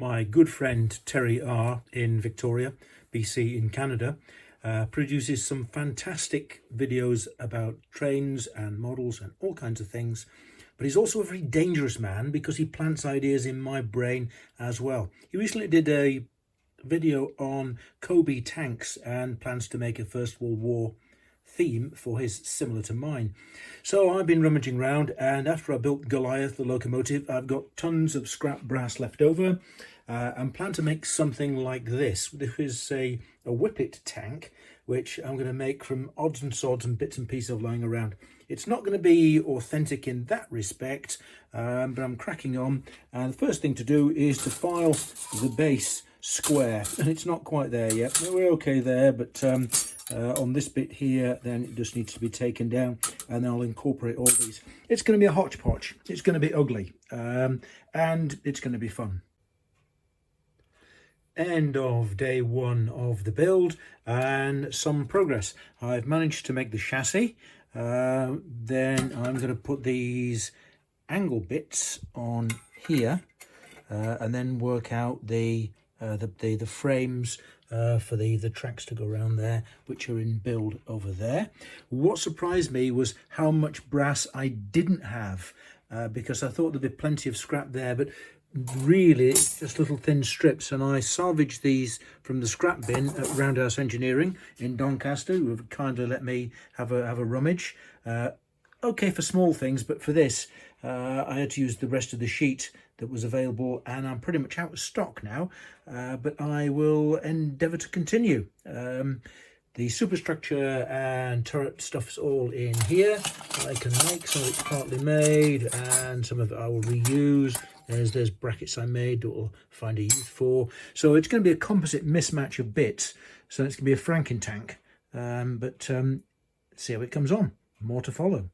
My good friend Terry R in Victoria, BC in Canada, produces some fantastic videos about trains and models and all kinds of things. But he's also a very dangerous man because he plants ideas in my brain as well. He recently did a video on Kobe tanks and plans to make a First World War theme for his similar to mine. So I've been rummaging around, and after I built Goliath, the locomotive, I've got tons of scrap brass left over and plan to make something like this. This is a Whippet tank, which I'm going to make from odds and sods and bits and pieces lying around. It's not going to be authentic in that respect, but I'm cracking on. And the first thing to do is to file the base square, and it's not quite there yet. We're okay there, but on this bit here, then it just needs to be taken down, and then I'll incorporate all these. It's going to be a hodgepodge. It's going to be ugly, and it's going to be fun. End of day one of the build, and some progress. I've managed to make the chassis. Then I'm going to put these angle bits on here, and then work out the frames for the tracks to go around there, which are in build over there. What surprised me was how much brass I didn't have, because I thought there'd be plenty of scrap there, but really it's just little thin strips. And I salvaged these from the scrap bin at Roundhouse Engineering in Doncaster, who have kindly let me have a rummage. Okay for small things, but for this I had to use the rest of the sheet that was available, and I'm pretty much out of stock now, but I will endeavour to continue. The superstructure and turret stuff's all in here. I can make some of it's partly made, and some of it I will reuse. There's brackets I made that will find a use for. So it's going to be a composite mismatch of bits. So it's going to be a Franken tank. But see how it comes on. More to follow.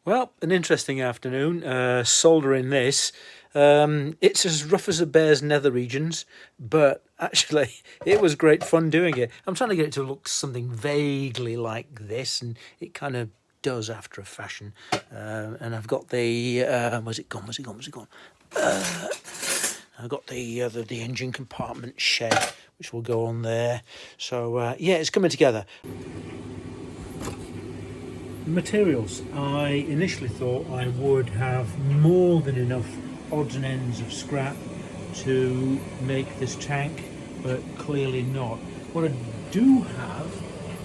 Well, an interesting afternoon soldering this. It's as rough as a bear's nether regions, but actually it was great fun doing it. I'm trying to get it to look something vaguely like this, and it kind of does after a fashion. And I've got the where's it gone? I've got the engine compartment shed, which will go on there. So yeah, it's coming together. Materials. I initially thought I would have more than enough odds and ends of scrap to make this tank, but clearly not. What I do have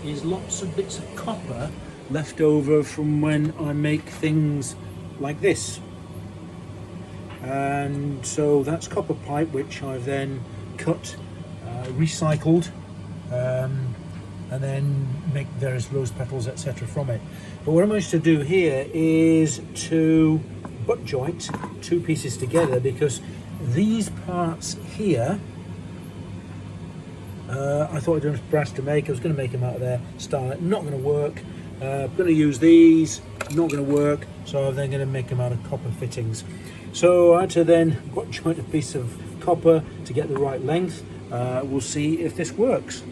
is lots of bits of copper left over from when I make things like this. And so that's copper pipe, which I've then cut, recycled, and then make various rose petals, etc. from it. But what I managed to do here is to butt joint two pieces together, because these parts here, I thought I'd enough brass to make. I was going to make them out of there, Starlet, not going to work. I'm going to use these, not going to work, so I'm then going to make them out of copper fittings. So I had to then butt joint a piece of copper to get the right length. We'll see if this works.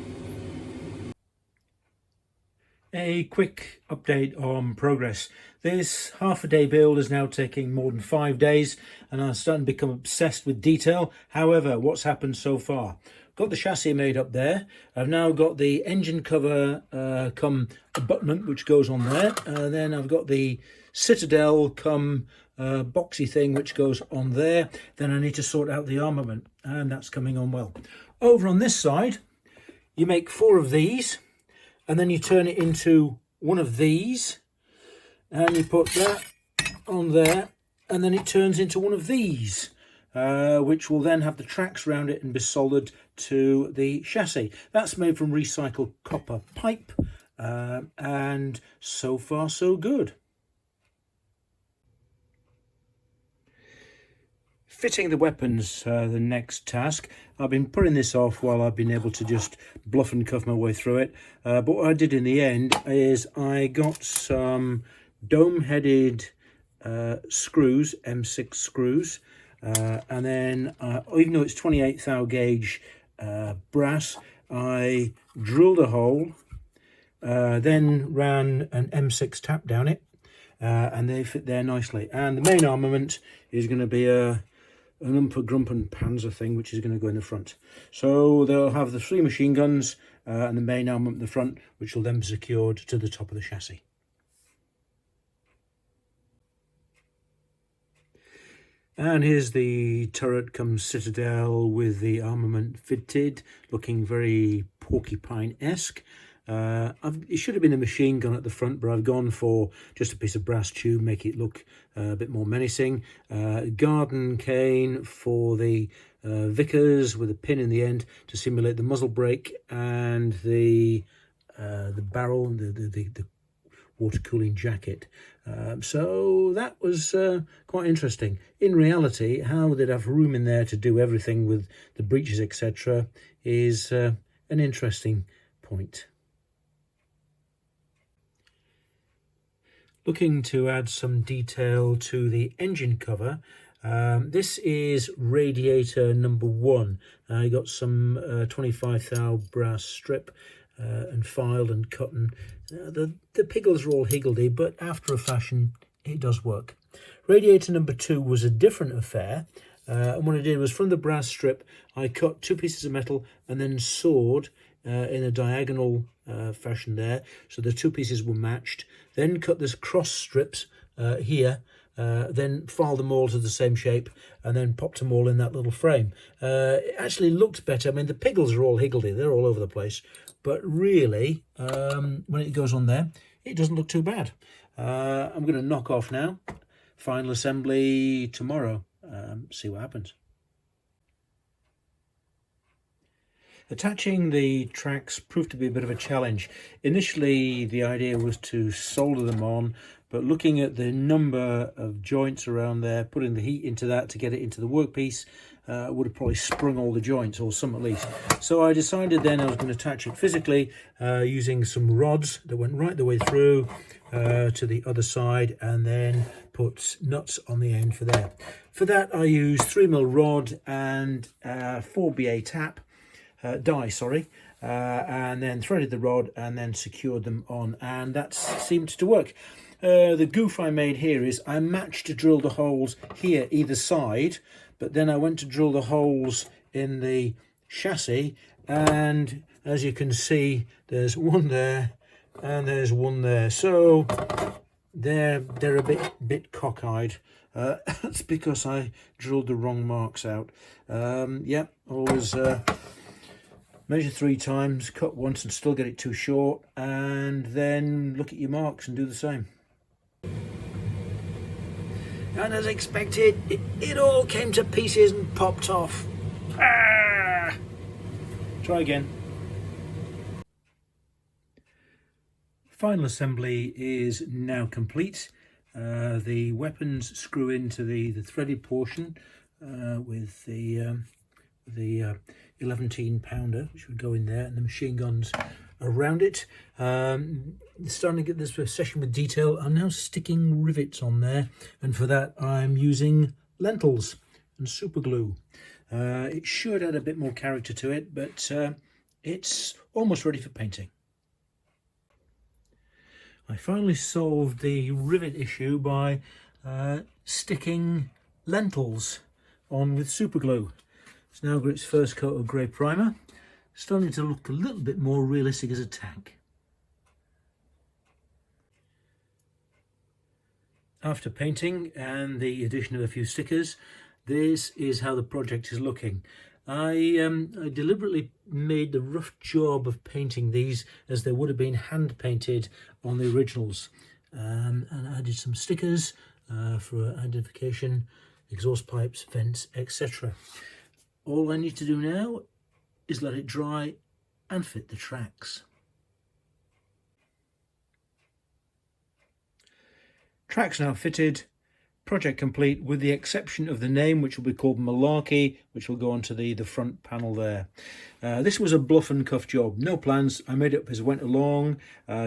A quick update on progress. This half-a-day build is now taking more than 5 days, and I'm starting to become obsessed with detail. However, what's happened so far? Got the chassis made up there. I've now got the engine cover come abutment, which goes on there. Then I've got the Citadel come boxy thing, which goes on there. Then I need to sort out the armament, and that's coming on well. Over on this side, you make 4 of these, and then you turn it into one of these, and you put that on there, and then it turns into one of these, which will then have the tracks around it and be soldered to the chassis. That's made from recycled copper pipe, and so far so good. Fitting the weapons, the next task. I've been putting this off while I've been able to just bluff and cuff my way through it. But what I did in the end is I got some dome-headed screws, M6 screws, and then even though it's 28 thou gauge brass, I drilled a hole, then ran an M6 tap down it, and they fit there nicely. And the main armament is going to be a an Umpa-Grumpen Panzer thing, which is going to go in the front. So they'll have the 3 machine guns and the main armament in the front, which will then be secured to the top of the chassis. And here's the turret comes Citadel with the armament fitted, looking very porcupine-esque. It should have been a machine gun at the front, but I've gone for just a piece of brass tube, make it look a bit more menacing. Garden cane for the Vickers with a pin in the end to simulate the muzzle brake, and the barrel, the water cooling jacket. So that was quite interesting. In reality, how they'd have room in there to do everything with the breeches, etc., is an interesting point. Looking to add some detail to the engine cover. This is Radiator number 1. I got some 25 thou brass strip and filed and cut, and the piggles are all higgledy, but after a fashion it does work. Radiator number 2 was a different affair, and what I did was from the brass strip I cut 2 pieces of metal and then sawed in a diagonal fashion there, so the 2 pieces were matched, then cut this cross strips here, then filed them all to the same shape and then popped them all in that little frame. It actually looked better. I mean, the piggles are all higgledy, they're all over the place, but really when it goes on there it doesn't look too bad. I'm going to knock off now. Final assembly tomorrow. See what happens. Attaching the tracks proved to be a bit of a challenge. Initially the idea was to solder them on, but looking at the number of joints around there, putting the heat into that to get it into the workpiece would have probably sprung all the joints, or some at least. So I decided then I was going to attach it physically using some rods that went right the way through to the other side, and then put nuts on the end for there. For that I used 3mm rod and 4BA tap. And then threaded the rod and then secured them on, and that seemed to work. The goof I made here is I matched to drill the holes here either side, but then I went to drill the holes in the chassis, and as you can see there's one there and there's one there, so they're a bit cockeyed. That's because I drilled the wrong marks out. Yeah, always measure 3 times, cut once and still get it too short, and then look at your marks and do the same. And as expected, it all came to pieces and popped off. Ah! Try again. Final assembly is now complete. The weapons screw into the threaded portion with the 11 pounder, which would go in there, and the machine guns around it. Starting to get this session with detail. I'm now sticking rivets on there, and for that I'm using lentils and super glue. It should add a bit more character to it, but it's almost ready for painting. I finally solved the rivet issue by sticking lentils on with super glue. It's now got its first coat of grey primer, starting to look a little bit more realistic as a tank. After painting and the addition of a few stickers, this is how the project is looking. I deliberately made the rough job of painting these as they would have been hand painted on the originals, and I added some stickers for identification, exhaust pipes, vents, etc. All I need to do now is let it dry and fit the tracks. Tracks now fitted, project complete, with the exception of the name, which will be called Malarkey, which will go onto the front panel there. This was a bluff and cuff job, no plans. I made it up as I went along.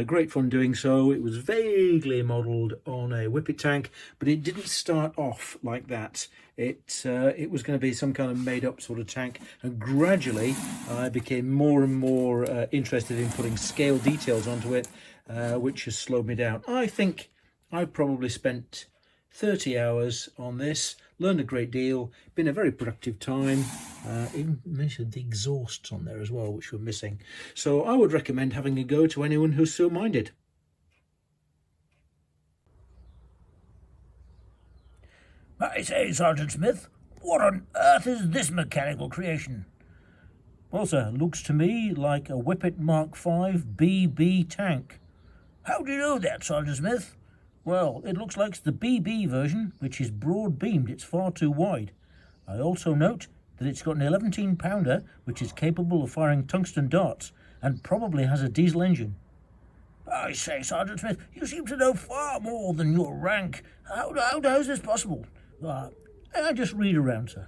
Great fun doing so. It was vaguely modelled on a Whippet tank, but it didn't start off like that. It was going to be some kind of made-up sort of tank, and gradually I became more and more interested in putting scale details onto it, which has slowed me down. I think I probably spent 30 hours on this, learned a great deal, been a very productive time. Even mentioned the exhausts on there as well, which were missing. So I would recommend having a go to anyone who's so minded. I say, Sergeant Smith, what on earth is this mechanical creation? Well, sir, looks to me like a Whippet Mark V BB tank. How do you know that, Sergeant Smith? Well, it looks like it's the BB version, which is broad-beamed. It's far too wide. I also note that it's got an 11-pounder, which is capable of firing tungsten darts, and probably has a diesel engine. I say, Sergeant Smith, you seem to know far more than your rank. How is this possible? I just read around, sir.